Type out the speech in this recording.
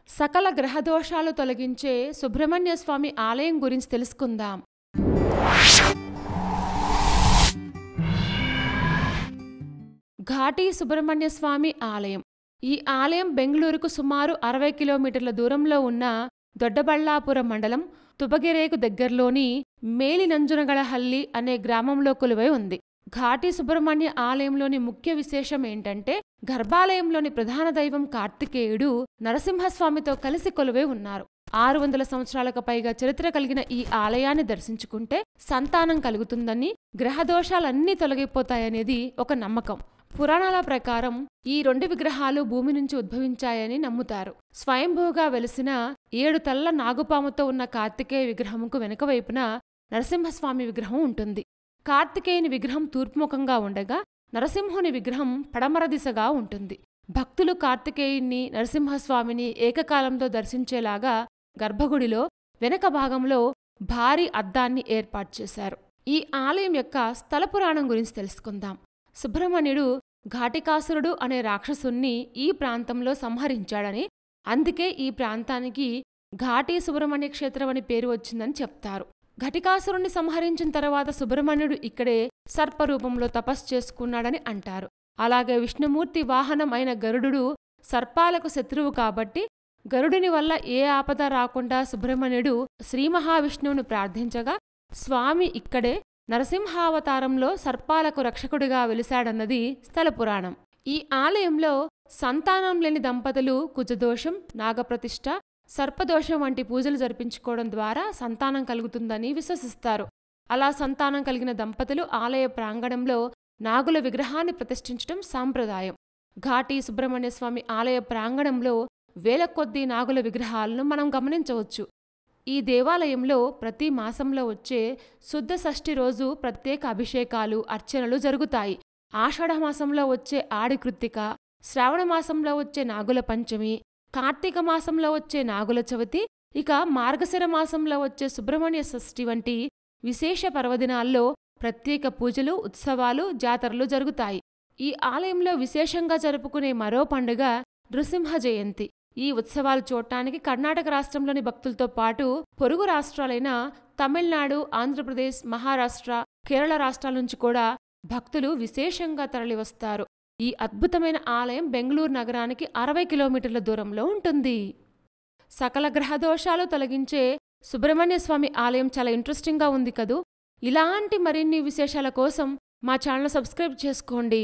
సకల గ్రహదోషాలు తొలగించే సుబ్రహ్మణ్య స్వామి ఆలయం గురించి తెలుసుకుందాం. ఘాటి సుబ్రహ్మణ్య స్వామి ఆలయం. ఈ ఆలయం బెంగళూరుకు సుమారు 60 కిలోమీటర్ల దూరంలో ఉన్న దొడ్డబళ్ళాపురం మండలం తుబగెరేకు దగ్గర్లోని మేలినంజునగళహల్లి అనే గ్రామంలో కొలువై ఉంది. ఘాటి సుబ్రహ్మణ్య ఆలయంలోని ముఖ్య విశేషం ఏంటంటే గర్భాలయంలోని ప్రధాన దైవం కార్తికేయుడు నరసింహస్వామితో కలిసి కొలువై ఉన్నారు. 600 సంవత్సరాలకు పైగా చరిత్ర కలిగిన ఈ ఆలయాన్ని దర్శించుకుంటే సంతానం కలుగుతుందని, గ్రహదోషాలన్నీ తొలగిపోతాయనేది ఒక నమ్మకం. పురాణాల ప్రకారం ఈ 2 విగ్రహాలు భూమి నుంచి ఉద్భవించాయని నమ్ముతారు. స్వయంభూగా వెలిసిన 7 తలల నాగుపాముతో ఉన్న కార్తికేయ విగ్రహముకు వెనుకవైపున నరసింహస్వామి విగ్రహం ఉంటుంది. కార్తికేయుని విగ్రహం తూర్పుముఖంగా ఉండగా నరసింహుని విగ్రహం పడమర దిశగా ఉంటుంది. భక్తులు కార్తికేయుణ్ణి, నరసింహస్వామిని ఏకకాలంలో దర్శించేలాగా గర్భగుడిలో వెనక భాగంలో భారీ అద్దాన్ని ఏర్పాటు చేశారు. ఈ ఆలయం యొక్క స్థల పురాణం గురించి తెలుసుకుందాం. సుబ్రహ్మణ్యుడు ఘాటికాసురుడు అనే రాక్షసుణ్ణి ఈ ప్రాంతంలో సంహరించాడని, అందుకే ఈ ప్రాంతానికి ఘాటి సుబ్రహ్మణ్య క్షేత్రం అని పేరు వచ్చిందని చెప్తారు. ఘటికాసురుణ్ణి సంహరించిన తర్వాత సుబ్రహ్మణ్యుడు ఇక్కడే సర్పరూపంలో తపస్సు చేసుకున్నాడని అంటారు. అలాగే విష్ణుమూర్తి వాహనం అయిన గరుడు సర్పాలకు శత్రువు కాబట్టి గరుడిని వల్ల ఏ ఆపద రాకుండా సుబ్రహ్మణ్యుడు శ్రీ మహావిష్ణువును ప్రార్థించగా స్వామి ఇక్కడే నరసింహావతారంలో సర్పాలకు రక్షకుడిగా వెలిశాడన్నది స్థల పురాణం. ఈ ఆలయంలో సంతానం లేని దంపతులు కుజదోషం, నాగప్రతిష్ఠ, సర్పదోషం వంటి పూజలు జరిపించుకోవడం ద్వారా సంతానం కలుగుతుందని విశ్వసిస్తారు. అలా సంతానం కలిగిన దంపతులు ఆలయ ప్రాంగణంలో నాగుల విగ్రహాన్ని ప్రతిష్ఠించడం సాంప్రదాయం. ఘాటి సుబ్రహ్మణ్య స్వామి ఆలయ ప్రాంగణంలో వేల కొద్దీ నాగుల విగ్రహాలను మనం గమనించవచ్చు. ఈ దేవాలయంలో ప్రతి మాసంలో వచ్చే శుద్ధ షష్ఠి రోజు ప్రత్యేక అభిషేకాలు, అర్చనలు జరుగుతాయి. ఆషాఢమాసంలో వచ్చే ఆడి కృత్తిక, శ్రావణ మాసంలో వచ్చే నాగుల పంచమి, కార్తీక మాసంలో వచ్చే నాగుల చవితి, ఇక మార్గశిర మాసంలో వచ్చే సుబ్రహ్మణ్య షష్ఠి వంటి విశేష పర్వదినాల్లో ప్రత్యేక పూజలు, ఉత్సవాలు, జాతరలు జరుగుతాయి. ఈ ఆలయంలో విశేషంగా జరుపుకునే మరో పండుగ నృసింహ జయంతి. ఈ ఉత్సవాలు చూడటానికి కర్ణాటక రాష్ట్రంలోని భక్తులతో పాటు పొరుగు రాష్ట్రాలైన తమిళనాడు, ఆంధ్రప్రదేశ్, మహారాష్ట్ర, కేరళ రాష్ట్రాల నుంచి కూడా భక్తులు విశేషంగా తరలివస్తారు. ఈ అద్భుతమైన ఆలయం బెంగళూరు నగరానికి 60 కిలోమీటర్ల దూరంలో ఉంటుంది. సకల గ్రహదోషాలు తొలగించే సుబ్రహ్మణ్య స్వామి ఆలయం చాలా ఇంట్రెస్టింగ్గా ఉంది కదూ. ఇలాంటి మరిన్ని విశేషాల కోసం మా ఛానల్ సబ్స్క్రైబ్ చేసుకోండి.